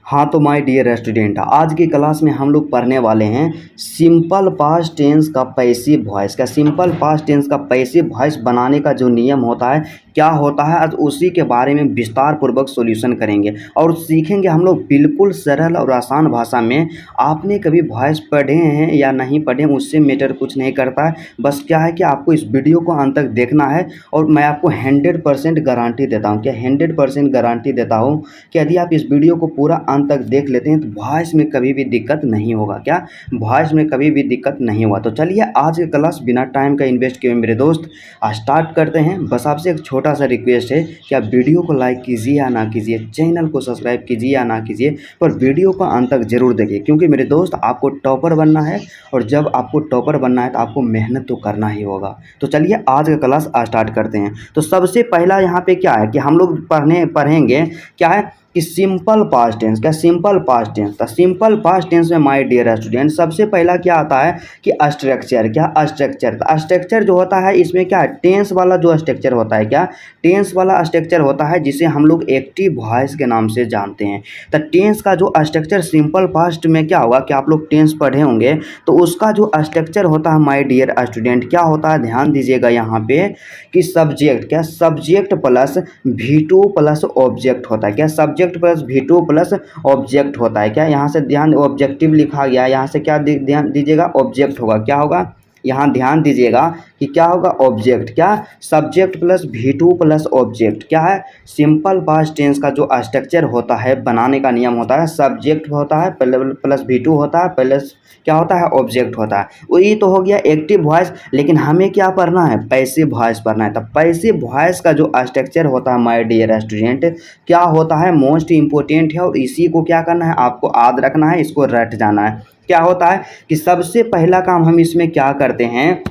हाँ तो my dear student, आज की क्लास में हम लोग पढ़ने वाले हैं सिंपल पास्ट टेंस का पैसिव वॉइस का। सिंपल पास्ट टेंस का पैसिव वॉइस बनाने का जो नियम होता है, क्या होता है, आज उसी के बारे में विस्तार पूर्वक सॉल्यूशन करेंगे और सीखेंगे हम लोग बिल्कुल सरल और आसान भाषा में। आपने कभी वॉइस पढ़े हैं या नहीं पढ़े, उससे मैटर कुछ नहीं करता है। बस क्या है कि आपको इस वीडियो को अंत तक देखना है और मैं आपको 100% गारंटी देता हूँ, क्या 100% गारंटी देता हूँ कि यदि आप इस वीडियो को पूरा अंत तक देख लेते हैं तो वॉइस में कभी भी दिक्कत नहीं होगा। क्या वॉइस में कभी भी दिक्कत नहीं होगा। तो चलिए आज की क्लास बिना टाइम का इन्वेस्ट किए मेरे दोस्त स्टार्ट करते हैं। बस आपसे एक छोटा सा रिक्वेस्ट है कि आप वीडियो को लाइक कीजिए या ना कीजिए, चैनल को सब्सक्राइब कीजिए या ना कीजिए, पर वीडियो को अंत तक जरूर देखिए, क्योंकि मेरे दोस्त आपको टॉपर बनना है और जब आपको टॉपर बनना है तो आपको मेहनत तो करना ही होगा। तो चलिए आज का क्लास स्टार्ट करते हैं। तो सबसे पहला यहाँ पे क्या है कि हम लोग पढ़ेंगे क्या है कि सिंपल पास्ट टेंस। क्या सिंपल पास्ट टेंस, तो सिंपल पास्ट टेंस में माय डियर स्टूडेंट सबसे पहला क्या आता है कि स्ट्रक्चर। क्या स्ट्रक्चर, तो स्ट्रक्चर जो होता है इसमें क्या है, टेंस वाला जो स्ट्रक्चर होता है, क्या टेंस वाला स्ट्रक्चर होता है जिसे हम लोग एक्टिव वॉइस के नाम से जानते हैं। तो टेंस का जो स्ट्रक्चर सिंपल पास्ट में क्या होगा कि आप लोग टेंस पढ़े होंगे, तो उसका जो स्ट्रक्चर होता है माय डियर स्टूडेंट क्या होता है, ध्यान दीजिएगा यहाँ पे कि सब्जेक्ट, क्या subject plus V2 plus object होता है। क्या subject plus V2 plus object होता है। क्या यहाँ से ध्यान, ऑब्जेक्टिव लिखा गया है, यहाँ से क्या ध्यान दीजिएगा, ऑब्जेक्ट होगा। क्या होगा, यहाँ ध्यान दीजिएगा कि क्या होगा, ऑब्जेक्ट। क्या subject plus V2 plus object. क्या है, सिंपल पास्ट टेंस का जो स्ट्रक्चर होता है, बनाने का नियम होता है, सब्जेक्ट होता है प्लस V2 होता है प्लस क्या होता है, ऑब्जेक्ट होता है। वही तो हो गया एक्टिव वॉइस। लेकिन हमें क्या पढ़ना है, पैसिव वॉइस पढ़ना है। तो पैसिव वॉइस का जो स्ट्रक्चर होता है माय डियर स्टूडेंट क्या होता है, मोस्ट इंपॉर्टेंट है और इसी को क्या करना है, आपको याद रखना है, इसको रट जाना है। क्या होता है कि सबसे पहला काम हम इसमें क्या करते हैं,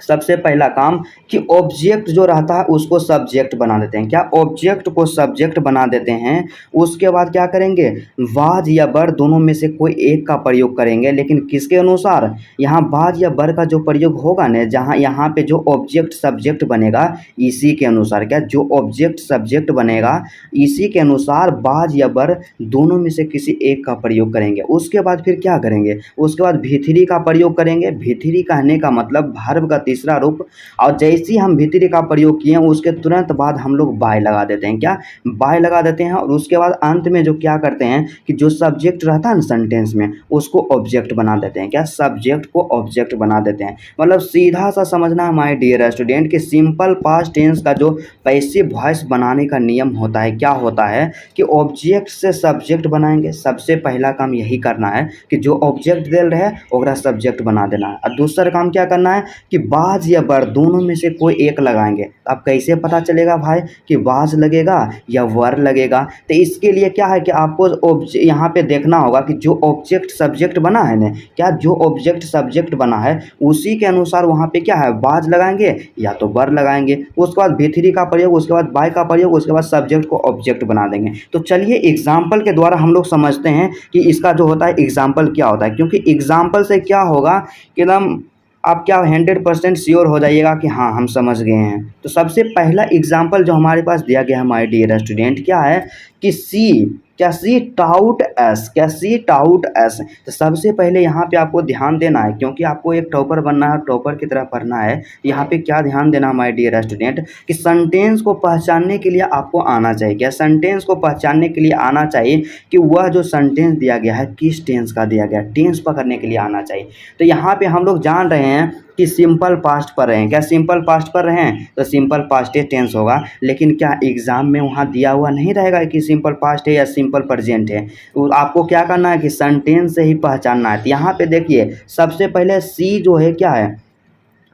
सबसे पहला काम कि ऑब्जेक्ट जो रहता है उसको सब्जेक्ट बना देते हैं। क्या ऑब्जेक्ट को सब्जेक्ट बना देते हैं। उसके बाद क्या करेंगे, वाज या बर दोनों में से कोई एक का प्रयोग करेंगे, लेकिन किसके अनुसार, यहाँ वाज या बर का जो प्रयोग होगा ना, जहाँ यहाँ पे जो ऑब्जेक्ट सब्जेक्ट बनेगा इसी के अनुसार, क्या जो ऑब्जेक्ट सब्जेक्ट बनेगा इसी के अनुसार वाज या बर दोनों में से किसी एक का प्रयोग करेंगे। उसके बाद फिर क्या करेंगे, उसके बाद V3 का प्रयोग करेंगे। V3 कहने का मतलब वर्ब का तीसरा रूप, और जैसे ही हम भीतरी का प्रयोग किए उसके तुरंत बाद हम लोग बाय लगा देते हैं। क्या बाय लगा देते हैं, और उसके बाद अंत में जो क्या करते हैं कि जो सब्जेक्ट रहता है ना सेंटेंस में उसको ऑब्जेक्ट बना देते हैं। क्या सब्जेक्ट को ऑब्जेक्ट बना देते हैं। मतलब सीधा सा समझना माय डियर स्टूडेंट कि सिंपल पास्ट टेंस का जो पैसिव वॉइस बनाने का नियम होता है, क्या होता है कि ऑब्जेक्ट से सब्जेक्ट बनाएंगे। सबसे पहला काम यही करना है कि जो ऑब्जेक्ट दे रहे हैं ओकरा सब्जेक्ट बना देना है। और दूसरा काम क्या करना है कि वाज या वर दोनों में से कोई एक लगाएंगे। अब कैसे पता चलेगा भाई कि वाज लगेगा या वर लगेगा, तो इसके लिए क्या है कि आपको यहाँ पे देखना होगा कि जो ऑब्जेक्ट सब्जेक्ट बना है ना, क्या जो ऑब्जेक्ट सब्जेक्ट बना है उसी के अनुसार वहाँ पे क्या है, वाज लगाएंगे या तो वर लगाएंगे। उसके बाद V3 का प्रयोग, उसके बाद बाय का प्रयोग, उसके बाद सब्जेक्ट को ऑब्जेक्ट बना देंगे। तो चलिए एग्जाम्पल के द्वारा हम लोग समझते हैं कि इसका जो होता है एग्जाम्पल क्या होता है, क्योंकि एग्जाम्पल से क्या होगा कि एकदम आप क्या 100% श्योर हो जाइएगा कि हाँ हम समझ गए हैं। तो सबसे पहला एग्जाम्पल जो हमारे पास दिया गया है माय डियर स्टूडेंट क्या है कि सी टाउट एस। क्या सी टाउट एस। तो सबसे पहले यहाँ पे आपको ध्यान देना है, क्योंकि आपको एक टॉपर बनना है, टॉपर की तरह पढ़ना है। यहाँ पे क्या ध्यान देना माय डियर स्टूडेंट कि सेंटेंस को पहचानने के लिए आपको आना चाहिए। क्या सेंटेंस को पहचानने के लिए आना चाहिए कि वह जो सेंटेंस दिया गया है किस टेंस का दिया गया है, टेंस पकड़ने के लिए आना चाहिए। तो यहाँ पे हम लोग जान रहे हैं कि सिंपल पास्ट पढ़ रहे हैं। क्या सिंपल पास्ट पढ़ रहे हैं, तो सिंपल पास्ट टेंस होगा। लेकिन क्या एग्जाम में वहाँ दिया हुआ नहीं रहेगा कि सिंपल पास्ट है या सिंपल प्रेजेंट है। तो आपको क्या करना है कि सेंटेंस से ही पहचानना है। तो यहाँ पे देखिए सबसे पहले सी जो है क्या है,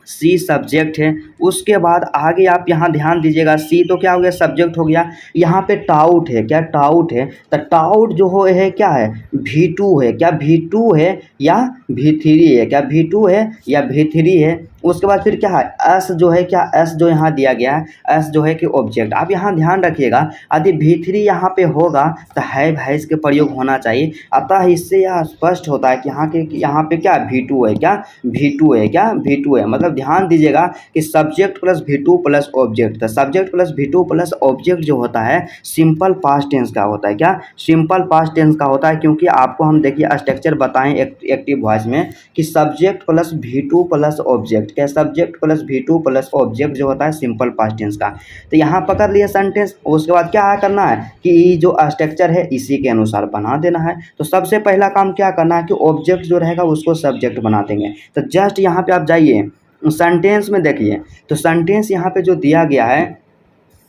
सी सब्जेक्ट है। उसके बाद आगे आप यहाँ ध्यान दीजिएगा, सी तो क्या हो गया, सब्जेक्ट हो गया। यहाँ पे टाउट है। क्या टाउट है, तो टाउट जो हो है क्या है, V2 है। क्या V2 है या V3 है, क्या V2 है या V3 है। उसके बाद फिर क्या है एस जो है, क्या एस जो यहाँ दिया गया है, एस जो है कि ऑब्जेक्ट। आप यहाँ ध्यान रखिएगा यदि V3 यहाँ पे होगा तो हैव हैज के प्रयोग होना चाहिए। अतः इससे यह स्पष्ट होता है कि यहाँ पे क्या V2 है, क्या V2 है, क्या V2 है। मतलब ध्यान दीजिएगा कि subject plus V2 plus object, तो subject plus V2 plus object जो होता है सिंपल पास्ट टेंस का होता है, क्या सिंपल पास्ट टेंस का होता है। क्योंकि आपको हम देखिए स्ट्रक्चर बताएं एक्टिव वॉइस में कि subject plus V2 plus object, क्या subject plus V2 plus object जो होता है सिंपल पास्ट टेंस का। तो यहाँ पकड़ लिया सेंटेंस। उसके बाद क्या करना है कि जो स्ट्रक्चर है इसी के अनुसार बना देना है। तो सबसे पहला काम क्या करना है कि ऑब्जेक्ट जो रहेगा उसको सब्जेक्ट बना देंगे। तो जस्ट यहाँ पे आप जाइए सेंटेंस में देखिए, तो सेंटेंस यहाँ पे जो दिया गया है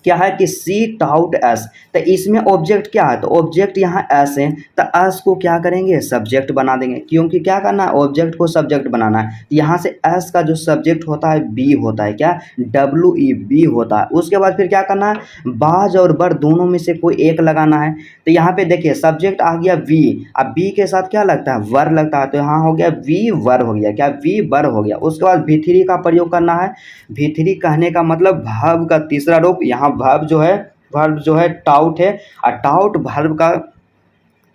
क्या है कि सी टाउट एस, तो इसमें ऑब्जेक्ट क्या है, तो ऑब्जेक्ट यहाँ एस है, तो एस को क्या करेंगे सब्जेक्ट बना देंगे। क्योंकि क्या करना है ऑब्जेक्ट को सब्जेक्ट बनाना है। यहाँ से एस का जो सब्जेक्ट होता है बी होता है, क्या WE होता है। उसके बाद फिर क्या करना है बाज और बर दोनों में से कोई एक लगाना है। तो यहाँ पे देखिए सब्जेक्ट आ गया वी, अब बी के साथ क्या लगता है वर लगता है, तो यहाँ हो गया वी वर हो गया, क्या वी वर हो गया। उसके बाद V3 का प्रयोग करना है। V3 कहने का मतलब वर्ब का तीसरा रूप, यहाँ वर्ब जो है टाउट है, और टाउट वर्ब का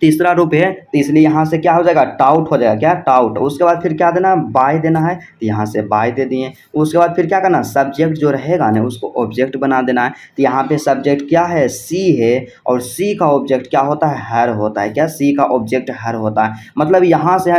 तीसरा रूप है, तो इसलिए यहाँ से क्या हो जाएगा टाउट हो जाएगा, क्या टाउट। उसके बाद फिर क्या देना बाय देना है, तो यहाँ से बाय दे दिए। उसके बाद फिर क्या करना सब्जेक्ट जो रहेगा ना उसको ऑब्जेक्ट बना देना है। तो यहाँ पे सब्जेक्ट क्या है सी है, और सी का ऑब्जेक्ट क्या होता है हर होता है, क्या सी का ऑब्जेक्ट हर होता है। मतलब यहाँ से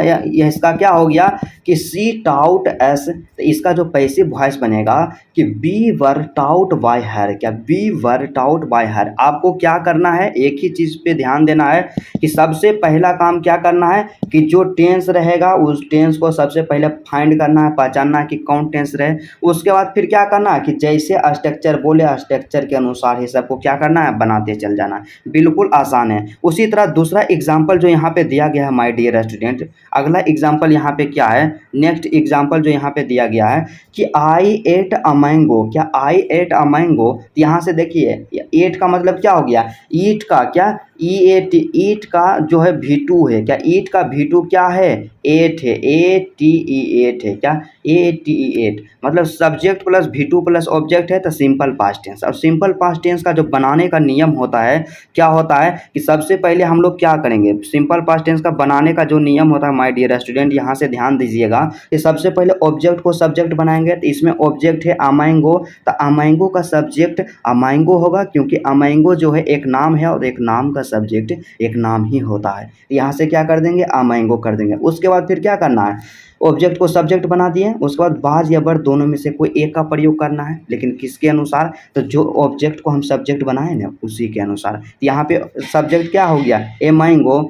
इसका क्या हो गया कि सी टाउट एस, तो इसका जो पैसिव वॉइस बनेगा कि be were taught by her, क्या be were taught by her. आपको क्या करना है एक ही चीज़ पे ध्यान देना है कि सबसे पहला काम क्या करना है कि जो टेंस रहेगा उस टेंस को सबसे पहले फाइंड करना है, पहचानना है कि कौन टेंस रहे। उसके बाद फिर क्या करना है कि जैसे स्ट्रक्चर बोले स्ट्रक्चर के अनुसार ही सबको क्या करना है बनाते चल जाना है। बिल्कुल आसान है। उसी तरह दूसरा एग्जाम्पल जो यहाँ पे दिया गया है माय डियर स्टूडेंट, अगला एग्जाम्पल यहाँ पे क्या है, नेक्स्ट एग्जाम्पल जो यहाँ पे दिया गया है कि आई एट अ मैंगो, क्या आई एट अ मैंगो। यहाँ से देखिए एट का मतलब क्या हो गया ईट का, क्या EAT, ईट का जो है V2 है, क्या ईट का V2 क्या है एट है, ATE 8 है, क्या ATE 8। मतलब subject plus V2 plus object है तो सिंपल पास्ट टेंस। और सिंपल पास्ट टेंस का जो बनाने का नियम होता है क्या होता है कि सबसे पहले हम लोग क्या करेंगे सिंपल पास्ट टेंस का बनाने का जो नियम होता है माय डियर स्टूडेंट, यहाँ से ध्यान दीजिएगा कि सबसे पहले ऑब्जेक्ट को सब्जेक्ट बनाएंगे। तो इसमें ऑब्जेक्ट है अमैंगो, तो अमैंगो का सब्जेक्ट अमैंगो होगा, क्योंकि अमैंगो जो है एक नाम है और एक नाम का सब्जेक्ट एक नाम ही होता है। यहाँ से क्या कर देंगे अमैंगो कर देंगे। उसके बाद फिर क्या करना है ऑब्जेक्ट को सब्जेक्ट बना दिए। उसके बाद बाज या बर दोनों में से कोई एक का प्रयोग करना है, लेकिन किसके अनुसार, तो जो ऑब्जेक्ट को हम सब्जेक्ट बनाए ना उसी के अनुसार। यहाँ पे सब्जेक्ट क्या हो गया ए मैंगो,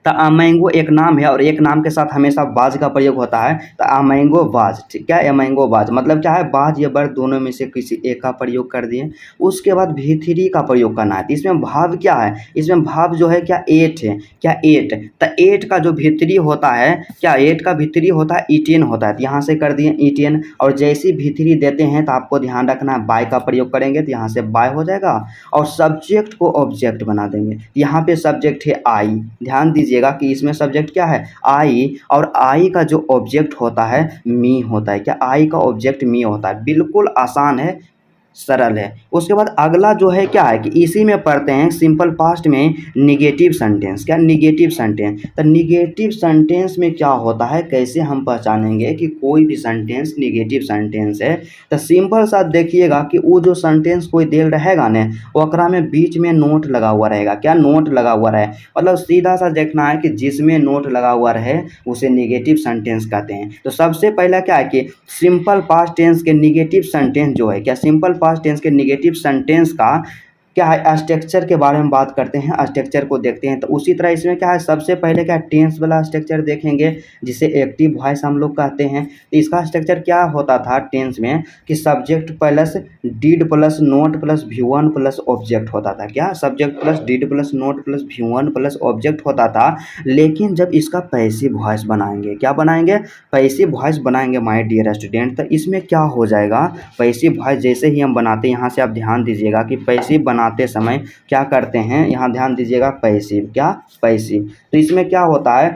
तो अमैंगो एक नाम है और एक नाम के साथ हमेशा बाज का प्रयोग होता है, तो अमैंगो बाज, ठीक है अमैंगो बाज मतलब क्या है बाज या बर दोनों में से किसी एक का प्रयोग कर दिए। उसके बाद V3 का प्रयोग करना है। तो इसमें भाव क्या है, इसमें भाव जो है क्या एट है, क्या एट, तो एट का जो V3 होता है, क्या एट का V3 होता है ईटेन होता है। तो यहाँ से कर दिए ईटेन, और जैसे V3 देते हैं तो आपको ध्यान रखना है बाय का प्रयोग करेंगे, तो यहाँ से बाय हो जाएगा और सब्जेक्ट को ऑब्जेक्ट बना देंगे। यहाँ पे सब्जेक्ट है आई, ध्यान दीजिएगा कि इसमें सब्जेक्ट क्या है आई, और आई का जो ऑब्जेक्ट होता है मी होता है, क्या आई का ऑब्जेक्ट मी होता है। बिल्कुल आसान है, सरल है। उसके बाद अगला जो है क्या है कि इसी में पढ़ते हैं सिंपल पास्ट में निगेटिव सेंटेंस, क्या निगेटिव सेंटेंस। तो निगेटिव सेंटेंस में क्या होता है कैसे हम पहचानेंगे कि कोई भी सेंटेंस निगेटिव सेंटेंस है। तो सिंपल सा देखिएगा कि वो जो सेंटेंस कोई देल रहेगा ना ओकरा में बीच में नोट लगा हुआ रहेगा, क्या नोट लगा हुआ रहे। मतलब सीधा सा देखना है कि जिसमें नोट लगा हुआ रहे उसे निगेटिव सेंटेंस कहते हैं। तो सबसे पहला क्या है कि सिंपल पास्ट टेंस के निगेटिव सेंटेंस जो है, क्या सिंपल पास्ट टेंस के निगेटिव सेंटेंस का क्या है स्ट्रक्चर के बारे में बात करते हैं, स्ट्रक्चर को देखते हैं। तो उसी तरह इसमें क्या है सबसे पहले क्या टेंस वाला स्ट्रक्चर देखेंगे जिसे एक्टिव वॉइस हम लोग कहते हैं। तो इसका स्ट्रक्चर क्या होता था टेंस में कि subject plus did plus note plus V1 plus object होता था, क्या subject plus did plus note plus V1 plus object होता था। लेकिन जब इसका पैसिव वॉइस बनाएंगे, क्या बनाएंगे पैसिव वॉइस बनाएंगे माय डियर स्टूडेंट, तो इसमें क्या हो जाएगा पैसिव वॉइस जैसे ही हम बनाते हैं, यहाँ से आप ध्यान दीजिएगा कि पैसिव बनाते समय क्या करते हैं, यहाँ ध्यान दीजिएगा पैसिव, क्या पैसिव। तो इसमें क्या होता है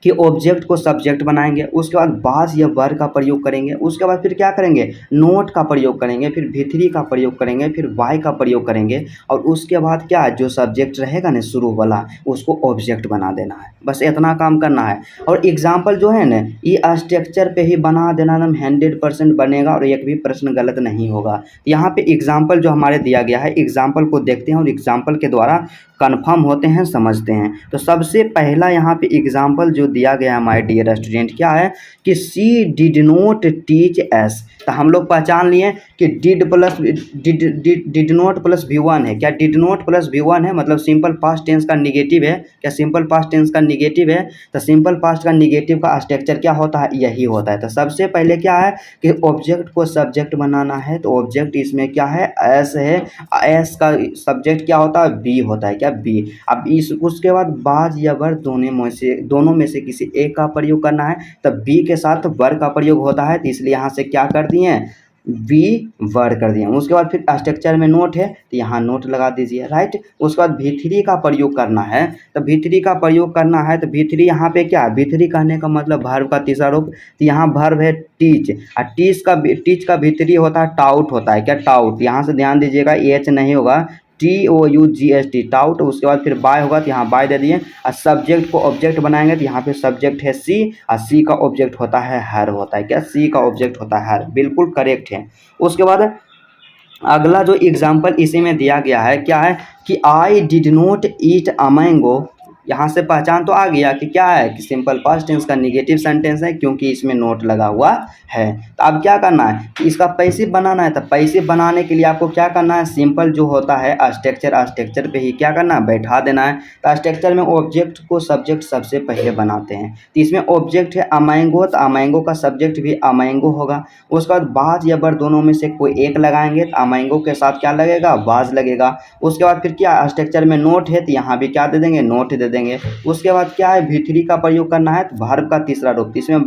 कि ऑब्जेक्ट को सब्जेक्ट बनाएंगे, उसके बाद वाज या वर का प्रयोग करेंगे, उसके बाद फिर क्या करेंगे, नोट का प्रयोग करेंगे, फिर भी3 का प्रयोग करेंगे, फिर वाई का प्रयोग करेंगे, और उसके बाद क्या है, जो सब्जेक्ट रहेगा ना शुरू वाला उसको ऑब्जेक्ट बना देना है। बस इतना काम करना है। और एग्जाम्पल जो है ना ये स्ट्रक्चर पे ही बना देना, एकदम 100% बनेगा और एक भी प्रश्न गलत नहीं होगा। यहाँ पे एग्जाम्पल जो हमारे दिया गया है, एग्जाम्पल को देखते हैं और एग्जाम्पल के द्वारा कन्फर्म होते हैं, समझते हैं। तो सबसे पहला यहाँ पे एग्जाम्पल जो दिया गया है माय डियर स्टूडेंट, क्या है कि सी डिड नॉट टीच एस। तो हम लोग पहचान लिए कि डिड नॉट प्लस V1 है। क्या डिड नॉट प्लस V1 है, मतलब सिंपल पास्ट टेंस का निगेटिव है। क्या सिंपल पास्ट टेंस का निगेटिव है? तो सिंपल पास्ट का निगेटिव का स्ट्रक्चर क्या होता है, यही होता है। तो सबसे पहले क्या है कि ऑब्जेक्ट को सब्जेक्ट बनाना है, तो ऑब्जेक्ट इसमें क्या है, एस है। एस का सब्जेक्ट क्या होता है, बी होता है। क्या, बी। अब इस उसके बाद बाज या वर दोनों में से किसी एक का प्रयोग करना है, तब बी के साथ वर का प्रयोग होता है, तो इसलिए यहाँ से क्या कर दिए, बी वर कर दिए। उसके बाद फिर स्ट्रक्चर में नोट है तो यहाँ नोट लगा दीजिए, राइट। उसके बाद भी3 का प्रयोग करना है, तो भी3 का प्रयोग करना है, तो भी3 यहाँ पे क्या है, भी3 कहने का मतलब वर्ब का तीसरा रूप, तो यहाँ वर्ब है टीच, और टीच का भी3 होता है टाउट होता है। क्या, टाउट। यहाँ से ध्यान दीजिएगा एच नहीं होगा, TOUGHT, टाउट। उसके बाद फिर बाय होगा तो यहाँ बाय दे दिए, और सब्जेक्ट को ऑब्जेक्ट बनाएंगे तो यहाँ पे सब्जेक्ट है सी, और सी का ऑब्जेक्ट होता है हर होता है। क्या, सी का ऑब्जेक्ट होता है हर, बिल्कुल करेक्ट है। उसके बाद अगला जो एग्जाम्पल इसी में दिया गया है, क्या है कि I did not eat a mango. यहाँ से पहचान तो आ गया कि क्या है, कि सिंपल पास्ट टेंस का निगेटिव सेंटेंस है, क्योंकि इसमें नोट लगा हुआ है। तो अब क्या करना है कि इसका पैसिव बनाना है, तो पैसिव बनाने के लिए आपको क्या करना है, सिंपल जो होता है स्ट्रक्चर पे ही क्या करना है, बैठा देना है। तो स्ट्रक्चर में ऑब्जेक्ट को सब्जेक्ट सबसे पहले बनाते हैं, तो इसमें ऑब्जेक्ट है अमैंगो, तो अमैंगो का सब्जेक्ट भी अमैंगो होगा। उसके बाद बाज या बर दोनों में से कोई एक लगाएंगे, तो अमैंगो के साथ क्या लगेगा, बाज लगेगा। उसके बाद फिर क्या, स्ट्रक्चर में नोट है तो यहाँ भी क्या दे देंगे, नोट दे देंगे। उसके बाद क्या है, भी3 का प्रयोग करना है, तो वर्ब का तीसरा रूप, इसमें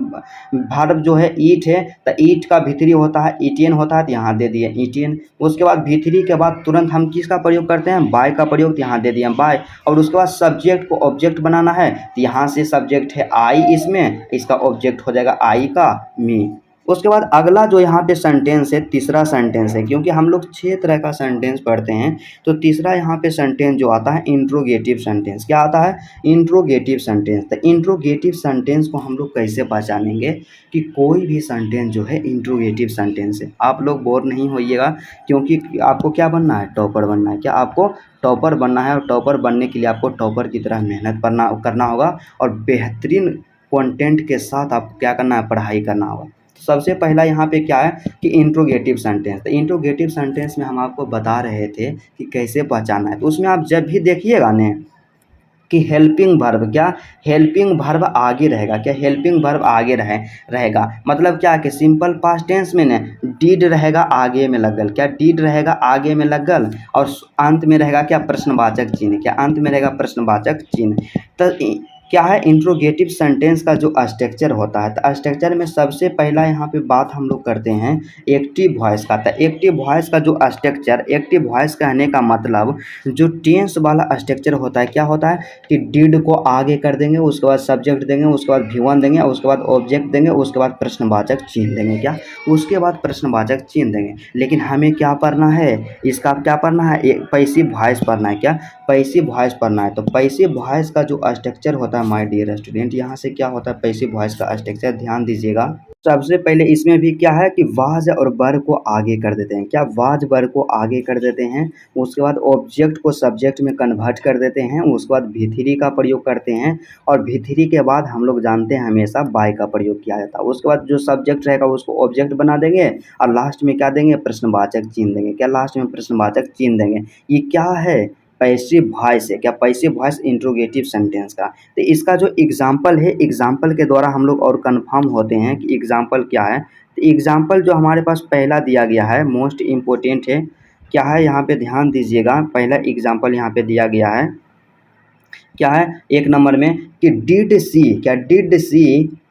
वर्ब जो है ईट है, तो ईट का भी3 होता है, ईटियन होता है, तो यहाँ दे दिए ईटियन। उसके बाद भी3 के बाद तुरंत हम किसका प्रयोग करते हैं, बाय का प्रयोग, तो यहाँ दे दिए बाय। और उसके बाद सब्जेक्ट को ऑब्जेक्ट बनाना है, तो यहाँ से सब्जेक्ट है आई, इसमें इसका ऑब्जेक्ट हो जाएगा आई का मी। उसके बाद अगला जो यहाँ पे सेंटेंस है, तीसरा सेंटेंस है, क्योंकि हम लोग 6 तरह का सेंटेंस पढ़ते हैं, तो तीसरा यहाँ पे सेंटेंस जो आता है इंट्रोगेटिव सेंटेंस। क्या आता है, इंट्रोगेटिव सेंटेंस। तो इंट्रोगेटिव सेंटेंस को हम लोग कैसे पहचानेंगे, कि कोई भी सेंटेंस जो है इंट्रोगेटिव सेंटेंस है। आप लोग बोर नहीं होइएगा, क्योंकि आपको क्या बनना है, टॉपर बनना है। क्या, आपको टॉपर बनना है, और टॉपर बनने के लिए आपको टॉपर की तरह मेहनत करना होगा, और बेहतरीन कंटेंट के साथ आपको क्या करना है, पढ़ाई करना होगा। सबसे पहला यहाँ पे क्या है कि इंट्रोगेटिव सेंटेंस। तो इंट्रोगेटिव सेंटेंस में हम आपको बता रहे थे कि कैसे पहचानना है। तो उसमें आप जब भी देखिएगा ने कि हेल्पिंग वर्ब, क्या हेल्पिंग वर्ब आगे रहेगा। क्या, हेल्पिंग वर्ब आगे रहेगा, मतलब क्या कि सिंपल पास्ट टेंस में ने डीड रहेगा आगे में लगल। क्या, डीड रहेगा आगे में लगल, और अंत में रहेगा क्या, प्रश्नवाचक चिन्ह। क्या, अंत में रहेगा प्रश्नवाचक चिन्ह। तो क्या है, इंट्रोगेटिव सेंटेंस का जो स्ट्रक्चर होता है, तो स्ट्रक्चर में सबसे पहला यहाँ पे बात हम लोग करते हैं एक्टिव वॉइस का। तो एक्टिव वॉइस का जो स्ट्रक्चर, एक्टिव वॉइस कहने का मतलब जो टेंस वाला स्ट्रक्चर होता है, क्या होता है कि डिड को आगे कर देंगे, उसके बाद सब्जेक्ट देंगे, उसके बाद V1 देंगे, उसके बाद ऑब्जेक्ट देंगे, उसके बाद प्रश्नवाचक चिन्ह देंगे। क्या, उसके बाद प्रश्नवाचक चिन्ह देंगे। लेकिन हमें क्या पढ़ना है, इसका क्या पढ़ना है, पैसिव वॉइस पढ़ना है। क्या, पैसिव वॉइस पढ़ना है। तो पैसिव वॉइस का जो स्ट्रक्चर होता है माय डियर स्टूडेंट, यहाँ से क्या होता है पैसिव वॉइस का स्ट्रक्चर, ध्यान दीजिएगा। सबसे पहले इसमें भी क्या है कि वाज और बर को आगे कर देते हैं। क्या, वाज बर को आगे कर देते हैं। उसके बाद ऑब्जेक्ट को सब्जेक्ट में कन्वर्ट कर देते हैं। उसके बाद भी3 का प्रयोग करते हैं, और भी3 के बाद हम लोग जानते हैं हमेशा बाय का प्रयोग किया जाता है। उसके बाद जो सब्जेक्ट रहेगा उसको ऑब्जेक्ट बना देंगे, और लास्ट में क्या देंगे, प्रश्नवाचक चिन्ह देंगे। क्या, लास्ट में प्रश्नवाचक चिन्ह देंगे। ये क्या है, पैसिव वॉइस है। क्या, पैसिव वॉइस इंट्रोगेटिव सेंटेंस का। तो इसका जो एग्जाम्पल है, एग्जाम्पल के द्वारा हम लोग और कंफर्म होते हैं कि एग्जाम्पल क्या है। तो एग्जाम्पल जो हमारे पास पहला दिया गया है, मोस्ट इम्पोर्टेंट है, क्या है, यहाँ पे ध्यान दीजिएगा। पहला एग्जाम्पल यहाँ पे दिया गया है, क्या है, 1 नंबर में कि डिड सी। क्या, डिड सी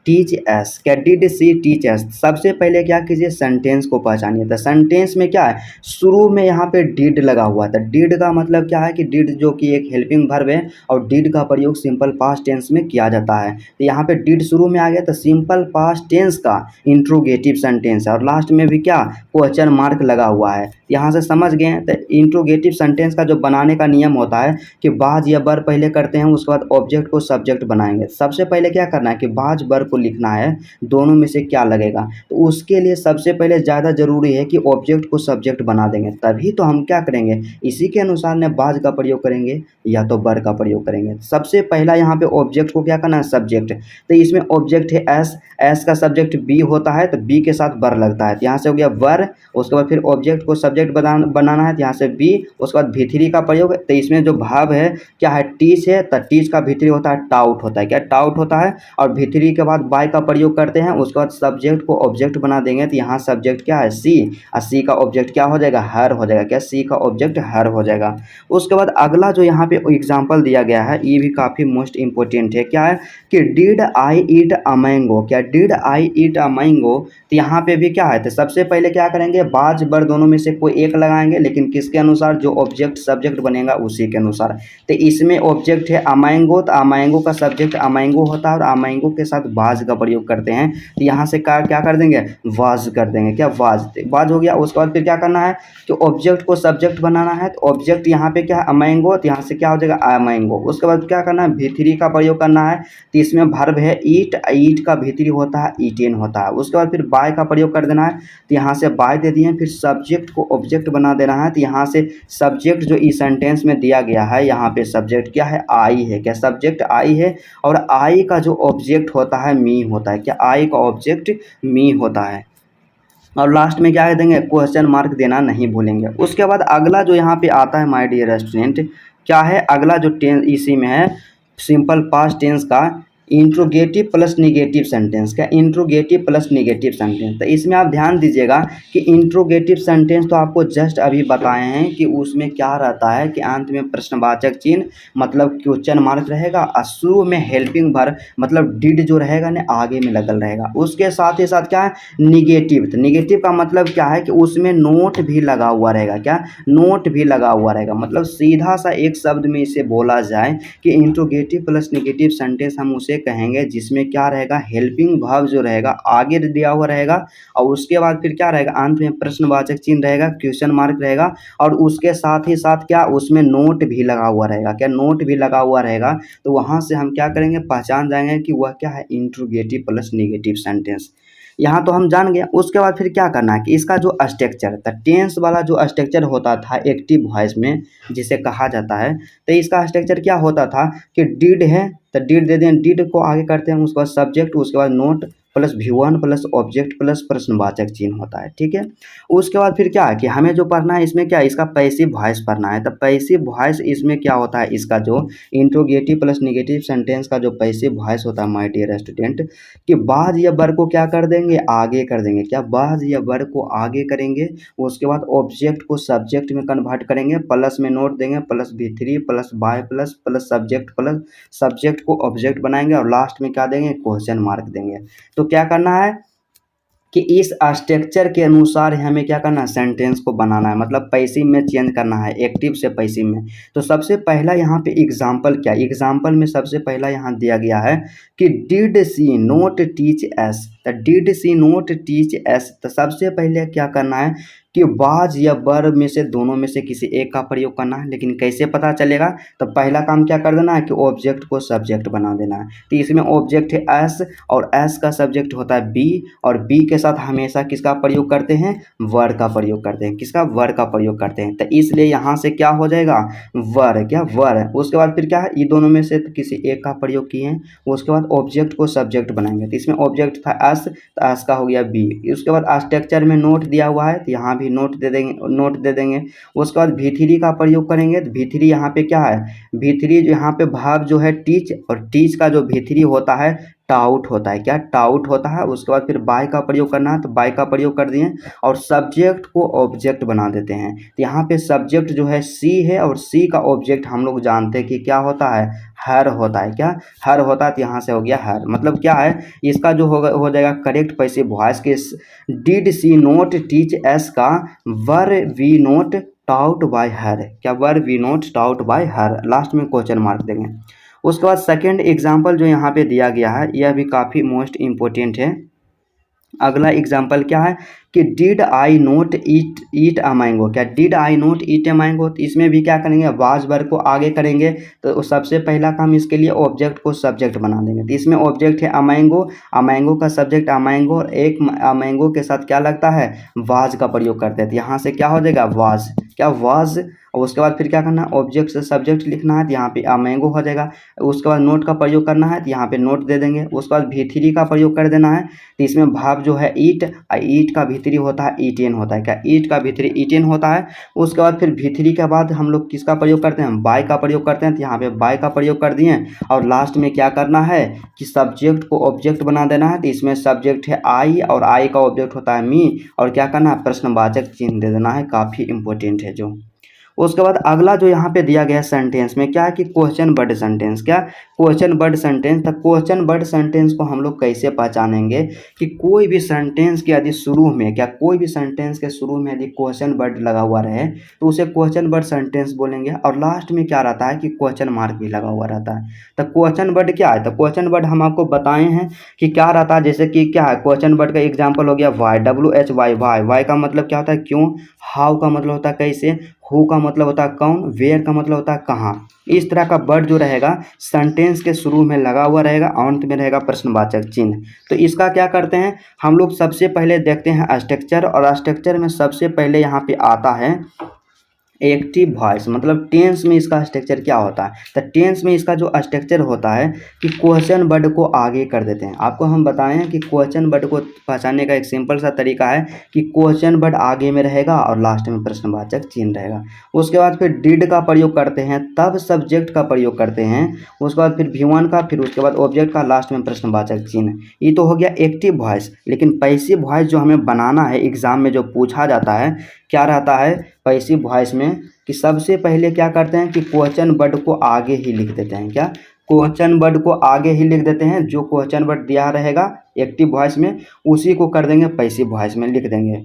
टीच एस, क्या डिड सी टीच एस। सबसे पहले क्या कीजिए, सेंटेंस को पहचानिए। तो सेंटेंस में क्या है, शुरू में यहाँ पे डिड लगा हुआ था। डिड का मतलब क्या है कि डिड जो कि एक हेल्पिंग वर्ब है और डिड का प्रयोग सिंपल पास्ट टेंस में किया जाता है। तो यहाँ पे डिड शुरू में आ गया, तो सिंपल पास्ट टेंस का इंट्रोगेटिव सेंटेंस है और लास्ट में भी क्या, क्वेश्चन मार्क लगा हुआ है। यहाँ से समझ गए। तो इंट्रोगेटिव सेंटेंस का जो बनाने का नियम होता है कि बाज या बर पहले करते हैं, उसके बाद ऑब्जेक्ट को सब्जेक्ट बनाएंगे। सबसे पहले क्या करना है कि बाज बर को लिखना है, दोनों में से क्या लगेगा। तो उसके लिए सबसे पहले ज़्यादा ज़रूरी है कि ऑब्जेक्ट को सब्जेक्ट बना देंगे, तभी तो हम क्या करेंगे, इसी के अनुसार न बाज का प्रयोग करेंगे या तो बर का प्रयोग करेंगे। सबसे पहला यहाँ पे ऑब्जेक्ट को क्या करना है, सब्जेक्ट। तो इसमें ऑब्जेक्ट है एस, एस का सब्जेक्ट बी होता है, तो बी के साथ बर लगता है, तो यहाँ से हो गया बर। उसके बाद फिर ऑब्जेक्ट को सब्जेक्ट बनाना है, तो यहाँ से बी। उसके बाद भीतरी का प्रयोग, तो इसमें जो भाव है क्या है, टीच है, तो टीच का भीतरी होता है टाउट होता है, क्या टाउट होता है। और भीतरी के बाद बाय का प्रयोग करते हैं, उसके बाद सब्जेक्ट को ऑब्जेक्ट बना देंगे, तो यहाँ सब्जेक्ट क्या है, सी, और सी का ऑब्जेक्ट क्या हो जाएगा, हर हो जाएगा, क्या सी का ऑब्जेक्ट हर हो जाएगा। उसके बाद अगला जो यहाँ पे एग्जाम्पल दिया गया है, ये भी काफ़ी मोस्ट इंपॉर्टेंट है। क्या है कि did I eat a mango, क्या did I eat a mango. तो यहाँ पे भी क्या है, तो सबसे पहले क्या करेंगे, बाज बर दोनों में से कोई एक लगाएंगे, लेकिन किसके अनुसार, जो ऑब्जेक्ट सब्जेक्ट बनेगा उसी के अनुसार। तो इसमें ऑब्जेक्ट है अमैंगो, तो अमैंगो का सब्जेक्ट अमैंगो होता है और अमैंगो के साथ बाज का प्रयोग करते हैं। तो यहाँ से क्या कर देंगे, वाज कर देंगे, क्या वाज, वाज हो गया। उसके बाद फिर क्या करना है कि ऑब्जेक्ट को सब्जेक्ट बनाना है, तो ऑब्जेक्ट यहाँ पे क्या है, अमैंगो, तो यहाँ से क्या हो जाएगा, अमैंगो। उसके बाद क्या करना है, भीतरी का प्रयोग करना है, तो इसमें वर्ब है ईट, ईट का भीतरी होता है ईटेन होता है। उसके बाद फिर बाय का प्रयोग कर देना है, तो यहाँ से बाय दे दिए। फिर सब्जेक्ट को ऑब्जेक्ट बना देना है, तो यहाँ से सब्जेक्ट जो इस सेंटेंस में दिया गया है, यहाँ पे सब्जेक्ट क्या है, आई है, क्या सब्जेक्ट आई है। और आई का जो ऑब्जेक्ट होता है मी होता है, क्या आई का ऑब्जेक्ट मी होता है। और लास्ट में क्या देंगे, क्वेश्चन मार्क देना नहीं भूलेंगे। उसके बाद अगला जो यहाँ पे आता है माय डियर स्टूडेंट, क्या है अगला जो टेंस इसी में है, सिंपल पास्ट टेंस का इंट्रोगेटिव प्लस निगेटिव सेंटेंस, क्या इंट्रोगेटिव प्लस निगेटिव सेंटेंस। तो इसमें आप ध्यान दीजिएगा कि इंट्रोगेटिव सेंटेंस तो आपको जस्ट अभी बताए हैं कि उसमें क्या रहता है कि अंत में प्रश्नवाचक चिन्ह मतलब क्वेश्चन मार्क रहेगा और शुरू में हेल्पिंग वर्ब मतलब डिड जो रहेगा ना आगे में लगल रहेगा। उसके साथ ही साथ क्या है निगेटिव, तो निगेटिव का मतलब क्या है कि उसमें नोट भी लगा हुआ रहेगा, क्या नोट भी लगा हुआ रहेगा। मतलब सीधा सा एक शब्द में इसे बोला जाए कि इंट्रोगेटिव प्लस निगेटिव सेंटेंस हम उसे कहेंगे जिसमें क्या रहेगा, हेल्पिंग वर्ब जो रहेगा आगे दिया हुआ रहेगा और उसके बाद फिर क्या रहेगा, अंत में प्रश्नवाचक चिन्ह रहेगा, क्वेश्चन मार्क रहेगा और उसके साथ ही साथ क्या उसमें नोट भी लगा हुआ रहेगा, क्या नोट भी लगा हुआ रहेगा। तो वहाँ से हम क्या करेंगे, पहचान जाएंगे कि वह क्या है, इंट्रोगेटिव प्लस निगेटिव सेंटेंस। यहाँ तो हम जान गए। उसके बाद फिर क्या करना है कि इसका जो स्ट्रक्चर था, टेंस वाला जो स्ट्रक्चर होता था एक्टिव वॉइस में जिसे कहा जाता है, तो इसका स्ट्रक्चर क्या होता था कि डिड है, तो डिड दे दें, डिड को आगे करते हैं, उसके बाद सब्जेक्ट, उसके बाद note plus V1 plus object plus प्रश्नवाचक चिन्ह होता है, ठीक है। उसके बाद फिर क्या है कि हमें जो पढ़ना है इसमें क्या, इसका पैसिव वॉइस पढ़ना है। तो पैसिव वॉइस इसमें क्या होता है, इसका जो इंट्रोगेटिव प्लस निगेटिव सेंटेंस का जो पैसिव वॉइस होता है माय डियर स्टूडेंट, कि बाज या बर को क्या कर देंगे, आगे कर देंगे, क्या बाज या बर को आगे करेंगे। उसके बाद ऑब्जेक्ट को सब्जेक्ट में कन्वर्ट करेंगे, प्लस में नोट देंगे, plus V3 plus by plus plus subject plus subject को ऑब्जेक्ट बनाएंगे और लास्ट में क्या देंगे, क्वेश्चन मार्क देंगे। तो क्या करना है कि इस स्ट्रक्चर के अनुसार हमें क्या करना है, सेंटेंस को बनाना है, मतलब पैसिव में चेंज करना है एक्टिव से पैसिव में। तो सबसे पहला यहाँ पे एग्जाम्पल क्या, एग्जाम्पल में सबसे पहला यहाँ दिया गया है कि did she not teach us, तो did she not teach us. तो सबसे पहले क्या करना है कि बाज या बर में से दोनों में से किसी एक का प्रयोग करना है, लेकिन कैसे पता चलेगा। तो पहला काम क्या कर देना है कि ऑब्जेक्ट को सब्जेक्ट बना देना है। तो इसमें ऑब्जेक्ट है एस और एस का सब्जेक्ट होता है बी और बी के साथ हमेशा किसका प्रयोग करते हैं, वर का प्रयोग करते हैं, किसका, वर का प्रयोग करते हैं। तो इसलिए यहाँ से क्या हो जाएगा, वर, क्या वर। उसके बाद फिर क्या है, ये दोनों में से तो किसी एक का प्रयोग किए हैं। उसके बाद ऑब्जेक्ट को सब्जेक्ट बनाएंगे, तो इसमें ऑब्जेक्ट था एस, तो एस का हो गया बी। उसके बाद स्ट्रक्चर में नोट दिया हुआ है, तो यहाँ भी नोट दे देंगे, नोट दे देंगे। उसके बाद V3 का प्रयोग करेंगे, तो V3 यहाँ पे क्या है, V3 जो यहाँ पे भाव जो है टीच, और टीच का जो V3 होता है टाउट होता है, क्या टाउट होता है। उसके बाद फिर बाय का प्रयोग करना है तो बाय का प्रयोग कर दिए और सब्जेक्ट को ऑब्जेक्ट बना देते हैं। तो यहाँ पे सब्जेक्ट जो है सी है और सी का ऑब्जेक्ट हम लोग जानते हैं कि क्या होता है, हर होता है। क्या हर होता है, तो यहाँ से हो गया हर। मतलब क्या है, इसका जो हो जाएगा करेक्ट पैसिव वॉइस के did she not teach us का were we not taught by her, क्या were we not taught by her, last में क्वेश्चन मार्क देंगे। उसके बाद सेकेंड एग्जाम्पल जो यहाँ पे दिया गया है यह भी काफ़ी मोस्ट इम्पोर्टेंट है। अगला एग्जाम्पल क्या है कि did I not eat a mango, क्या did I not eat a mango. तो इसमें भी क्या करेंगे, वाज वर्ब को आगे करेंगे तो सबसे पहला काम इसके लिए ऑब्जेक्ट को सब्जेक्ट बना देंगे। तो इसमें ऑब्जेक्ट है अ मैंगो का सब्जेक्ट अ मैंगो और एक अ मैंगो के साथ क्या लगता है, वाज का प्रयोग करते हैं। तो यहाँ से क्या हो जाएगा, वाज, क्या वाज। और उसके बाद फिर क्या करना है, ऑब्जेक्ट से सब्जेक्ट लिखना है तो यहाँ पे अ मैंगो हो जाएगा। उसके बाद नोट का प्रयोग करना है तो यहाँ पे नोट दे देंगे। उसके बाद V3 का प्रयोग कर देना है तो इसमें भाव जो है ईट, ईट का V3 होता है ईटेन होता है, क्या ईट का V3 ईटेन होता है। उसके बाद फिर V3 के बाद हम लोग किसका प्रयोग करते हैं, बाय का प्रयोग करते हैं। तो यहाँ पे बाय का प्रयोग कर दिए और लास्ट में क्या करना है कि सब्जेक्ट को ऑब्जेक्ट बना देना है। तो इसमें सब्जेक्ट है आई और आई का ऑब्जेक्ट होता है मी और क्या करना है, प्रश्नवाचक चिन्ह दे देना है, काफ़ी इंपॉर्टेंट है जो। उसके बाद अगला जो यहाँ पे दिया गया सेंटेंस में क्या है कि क्वेश्चन वर्ड सेंटेंस, क्या क्वेश्चन वर्ड सेंटेंस। तो क्वेश्चन वर्ड सेंटेंस को हम लोग कैसे पहचानेंगे कि कोई भी सेंटेंस के यदि शुरू में, क्या कोई भी सेंटेंस के शुरू में यदि क्वेश्चन वर्ड लगा हुआ रहे तो उसे क्वेश्चन वर्ड सेंटेंस बोलेंगे और लास्ट में क्या रहता है कि क्वेश्चन मार्क भी लगा हुआ रहता है। तो क्वेश्चन वर्ड क्या है, तो क्वेश्चन वर्ड हम आपको बताए हैं कि क्या रहता है। जैसे कि क्या है, क्वेश्चन वर्ड का एग्जाम्पल हो गया वाई, WHY, वाई, वाई का मतलब क्या होता है क्यों, हाउ का मतलब होता है कैसे, हु का मतलब होता है कौन, वेयर का मतलब होता है कहाँ। इस तरह का वर्ड जो रहेगा सेंटेंस के शुरू में लगा हुआ रहेगा, अंत में रहेगा प्रश्नवाचक चिन्ह। तो इसका क्या करते हैं हम लोग, सबसे पहले देखते हैं स्ट्रक्चर, और स्ट्रक्चर में सबसे पहले यहाँ पे आता है एक्टिव वॉइस। मतलब टेंस में इसका स्ट्रक्चर क्या होता है, तो टेंस में इसका जो स्ट्रक्चर होता है कि क्वेश्चन वर्ड को आगे कर देते हैं। आपको हम बताए हैं कि क्वेश्चन वर्ड को पहचानने का एक सिंपल सा तरीका है कि क्वेश्चन वर्ड आगे में रहेगा और लास्ट में प्रश्नवाचक चिन्ह रहेगा। उसके बाद फिर डिड का प्रयोग करते हैं, तब सब्जेक्ट का प्रयोग करते हैं। उसके बाद फिर V1 का, फिर उसके बाद ऑब्जेक्ट का, लास्ट में प्रश्नवाचक चिन्ह। ये तो हो गया एक्टिव वॉइस। लेकिन पैसिव वॉइस जो हमें बनाना है, एग्जाम में जो पूछा जाता है क्या रहता है पैसिव वॉइस में कि सबसे पहले क्या करते हैं कि क्वेश्चन वर्ड को आगे ही लिख देते हैं। क्या क्वेश्चन वर्ड को आगे ही लिख देते हैं, जो क्वेश्चन वर्ड दिया रहेगा एक्टिव वॉइस में उसी को कर देंगे पैसिव वॉइस में लिख देंगे।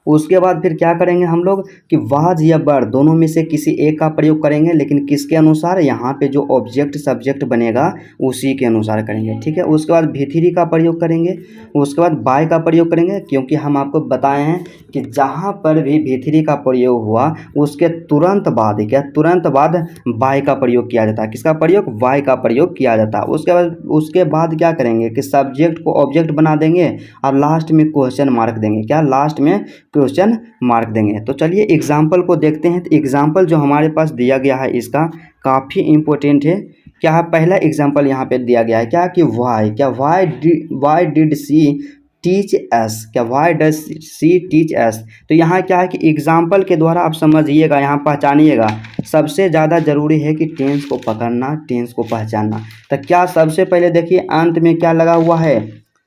उसके बाद फिर क्या करेंगे हम लोग कि वाज या वर दोनों में से किसी एक का प्रयोग करेंगे, लेकिन किसके अनुसार, यहाँ पे जो ऑब्जेक्ट सब्जेक्ट बनेगा उसी के अनुसार करेंगे, ठीक है। उसके बाद V3 का प्रयोग करेंगे। उसके बाद बाय का प्रयोग करेंगे, क्योंकि हम आपको बताए हैं कि जहाँ पर भी V3 का प्रयोग हुआ उसके तुरंत बाद, क्या तुरंत बाद बाय का प्रयोग किया जाता है। किसका प्रयोग, वाई का प्रयोग किया जाता है। उसके बाद क्या करेंगे कि सब्जेक्ट को ऑब्जेक्ट बना देंगे और लास्ट में क्वेश्चन मार्क देंगे, क्या लास्ट में क्वेश्चन मार्क देंगे। तो चलिए एग्जाम्पल को देखते हैं। तो एग्जाम्पल जो हमारे पास दिया गया है इसका काफ़ी इम्पोर्टेंट है। क्या है, पहला एग्जाम्पल यहाँ पे दिया गया है क्या कि वाई, क्या why did she teach us, क्या why does she teach us. तो यहाँ क्या है कि एग्जाम्पल के द्वारा आप समझिएगा, यहाँ पहचानिएगा। सबसे ज़्यादा ज़रूरी है कि टेंस को पकड़ना, टेंस को पहचानना। तो क्या सबसे पहले देखिए अंत में क्या लगा हुआ है,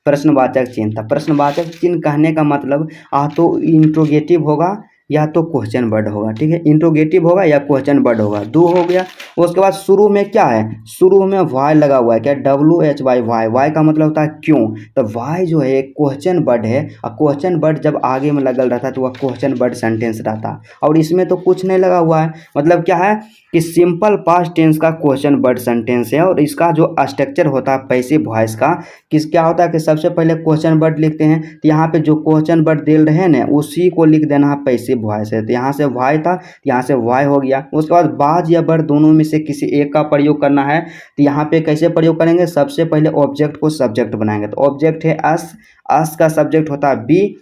प्रश्नवाचक चिन्ह था। प्रश्नवाचक चिन्ह कहने का मतलब तो इंट्रोगेटिव होगा या तो क्वेश्चन वर्ड होगा, ठीक है। इंट्रोगेटिव होगा या क्वेश्चन वर्ड होगा, दो हो गया। उसके बाद शुरू में क्या है, शुरू में वाई लगा हुआ है, क्या WHY, वाई, वाई का मतलब होता है क्यों। तो वाई जो है क्वेश्चन वर्ड है और क्वेश्चन वर्ड जब आगे में लगल रहता है तो वह क्वेश्चन वर्ड सेंटेंस रहता है। और इसमें तो कुछ नहीं लगा हुआ है, मतलब क्या है कि सिंपल पास्ट टेंस का क्वेश्चन वर्ड सेंटेंस है। और इसका जो स्ट्रक्चर होता है पैसिव वॉइस का क्या होता है कि सबसे पहले क्वेश्चन वर्ड लिखते हैं। तो यहाँ पे जो क्वेश्चन वर्ड दे रहे हैं ना उसी को लिख देना है पैसिव वॉइस है। तो यहाँ से वाई था, यहाँ से वाई हो गया। उसके बाद बाज या वर्ड दोनों में से किसी एक का प्रयोग करना है। तो यहाँ पे कैसे प्रयोग करेंगे, सबसे पहले ऑब्जेक्ट को सब्जेक्ट बनाएंगे। तो ऑब्जेक्ट है अस का सब्जेक्ट होता है बी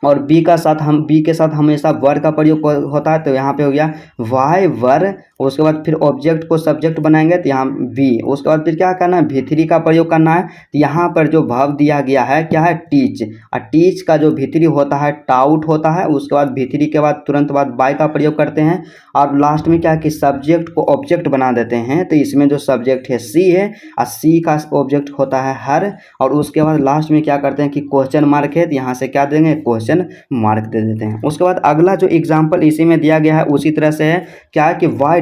और बी के साथ हमेशा वर का प्रयोग होता है। तो यहाँ पे हो गया वाई वर उसके बाद फिर ऑब्जेक्ट को सब्जेक्ट बनाएंगे तो यहाँ वी, उसके बाद फिर क्या करना है, V3 का प्रयोग करना है। तो यहाँ पर जो वर्ब दिया गया है क्या है, टीच, और टीच का जो V3 होता है टाउट होता है। उसके बाद V3 के बाद तुरंत बाद बाय का प्रयोग करते हैं, और लास्ट में क्या है कि सब्जेक्ट को ऑब्जेक्ट बना देते हैं। तो इसमें जो सब्जेक्ट है सी है, और सी का ऑब्जेक्ट होता है हर, और उसके बाद लास्ट में क्या करते हैं कि क्वेश्चन मार्क है, तो यहाँ से क्या देंगे, क्वेश्चन मार्क दे देते हैं। उसके बाद अगला जो एग्जाम्पल इसी में दिया गया है उसी तरह से है, क्या है कि why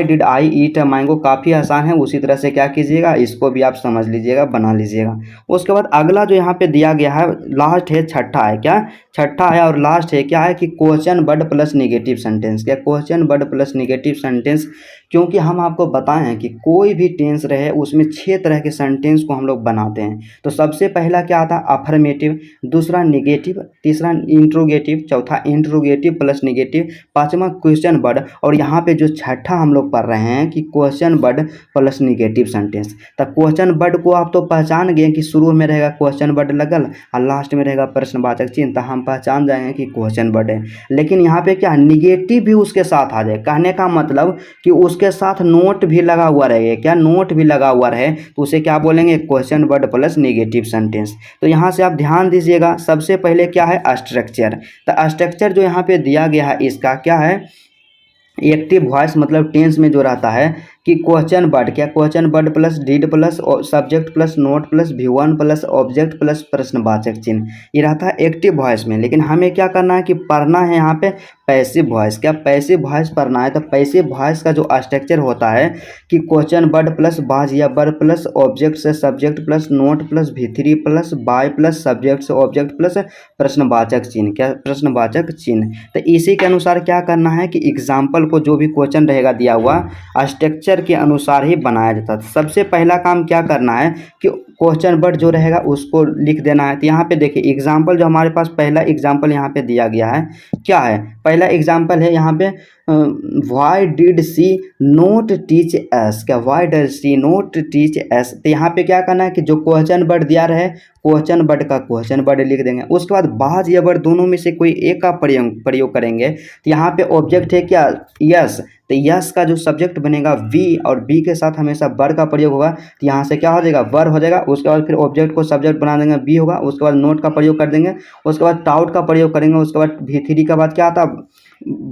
did I eat a mango, काफ़ी आसान है। उसी तरह से क्या कीजिएगा, इसको भी आप समझ लीजिएगा, बना लीजिएगा। उसके बाद अगला जो यहाँ पे दिया गया है लास्ट है, छठा है, क्या छठा है और लास्ट है, क्या है कि question word plus negative sentence. क्या question word plus negative sentence, क्योंकि हम आपको बताएं हैं कि कोई भी टेंस रहे उसमें 6 तरह के सेंटेंस को हम लोग बनाते हैं। तो सबसे पहला क्या आता है, अफर्मेटिव, दूसरा निगेटिव, तीसरा इंट्रोगेटिव, चौथा इंट्रोगेटिव प्लस निगेटिव, पांचवा क्वेश्चन वर्ड, और यहाँ पे जो छठा हम लोग पढ़ रहे हैं कि question word plus negative sentence. तो क्वेश्चन वर्ड को आप तो पहचान गए कि शुरू में रहेगा क्वेश्चन वर्ड लगल और लास्ट में रहेगा प्रश्नवाचक चिन्ह, तो हम पहचान जाएंगे कि क्वेश्चन वर्ड है। लेकिन यहाँ पे क्या निगेटिव भी उसके साथ आ जाए, कहने का मतलब कि उसके साथ नोट भी लगा हुआ रहे, क्या नोट भी लगा हुआ रहे, तो उसे क्या बोलेंगे, question word plus negative sentence. तो यहाँ से आप ध्यान दीजिएगा, सबसे पहले क्या है, स्ट्रक्चर। तो स्ट्रक्चर जो यहाँ पे दिया गया है इसका क्या है, एक्टिव वॉइस, मतलब टेंस में जो रहता है कि क्वेश्चन वर्ड, क्या question word plus did plus subject plus note plus V1 plus object plus प्रश्नवाचक चिन्ह, ये रहता है एक्टिव वॉइस में। लेकिन हमें क्या करना है कि पढ़ना है यहाँ पे पैसिव वॉइस, क्या पैसिव वॉइस पढ़ना है। तो पैसिव वॉइस का जो स्ट्रक्चर होता है कि क्वेश्चन वर्ड प्लस बाज या वर्ड प्लस ऑब्जेक्ट से subject plus note plus V3 plus by plus subject से ऑब्जेक्ट प्लस प्रश्नवाचक चिन्ह, क्या प्रश्नवाचक चिन्ह। तो इसी के अनुसार क्या करना है कि एग्जाम्पल को जो भी क्वेश्चन रहेगा दिया हुआ स्ट्रक्चर के अनुसार ही बनाया जाता है। सबसे पहला काम क्या करना है कि क्वेश्चन वर्ड जो रहेगा उसको लिख देना है। तो यहाँ पे देखिए एग्जाम्पल जो हमारे पास पहला एग्जाम्पल यहाँ पे दिया गया है, क्या है, पहला एग्जाम्पल है यहाँ पे why did she not teach us, क्या why did she not teach us. तो यहाँ पे क्या करना है कि जो क्वेश्चन वर्ड दिया रहे क्वेश्चन वर्ड का क्वेश्चन वर्ड लिख देंगे। उसके बाद बाज या वर्ड दोनों में से कोई एक का प्रयोग करेंगे। तो यहाँ पे ऑब्जेक्ट है क्या, यस, तो यस का जो सब्जेक्ट बनेगा वी, और बी के साथ हमेशा वर्ड का प्रयोग होगा। तो यहाँ से क्या हो जाएगा, वर्ड हो जाएगा। उसके बाद फिर ऑब्जेक्ट को सब्जेक्ट बना देंगे, बी होगा। उसके बाद नोट का प्रयोग कर देंगे, उसके बाद टाउट का प्रयोग करेंगे, उसके बाद V3 के बाद क्या आता है,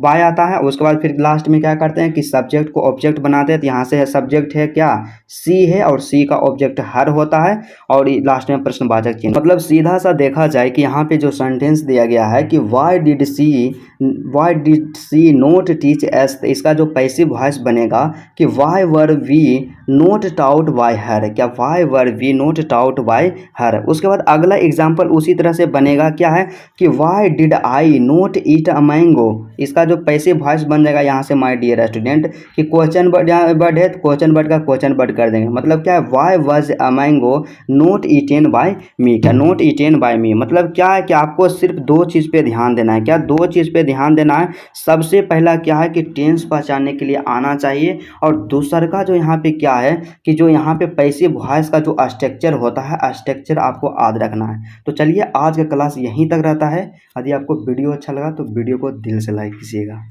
बाय आता है। उसके बाद फिर लास्ट में क्या करते हैं कि सब्जेक्ट को ऑब्जेक्ट बनाते हैं। तो यहाँ से सब्जेक्ट है क्या, सी है, और सी का ऑब्जेक्ट हर होता है, और लास्ट में प्रश्नवाचक चिन्ह। मतलब सीधा सा देखा जाए कि यहाँ पे जो सेंटेंस दिया गया है कि why did she not teach us, इसका जो पैसिव वॉइस बनेगा कि why were we not taught by her, क्या why were we not taught by her. उसके बाद अगला एग्जाम्पल उसी तरह से बनेगा, क्या है कि why did I not eat a mango, इसका जो पैसिव वॉइस बन जाएगा यहाँ से माय डियर स्टूडेंट कि क्वेश्चन वर्ड है तो क्वेश्चन वर्ड का क्वेश्चन वर्ड कर देंगे। मतलब क्या है, why was a mango not eaten by me, क्या नोट ईटेन बाय मी। मतलब क्या है कि आपको सिर्फ 2 चीज़ पे ध्यान देना है, क्या 2 चीज़ पे ध्यान देना है। सबसे पहला क्या है कि टेंस पहचानने के लिए आना चाहिए, और दूसरा का जो यहाँ पे क्या है कि जो यहाँ पे पैसिव वॉइस का जो स्ट्रक्चर होता है स्ट्रक्चर आपको याद रखना है। तो चलिए आज का क्लास यहीं तक रहता है। यदि आपको वीडियो अच्छा लगा तो वीडियो को दिल से लाइक कीजिएगा।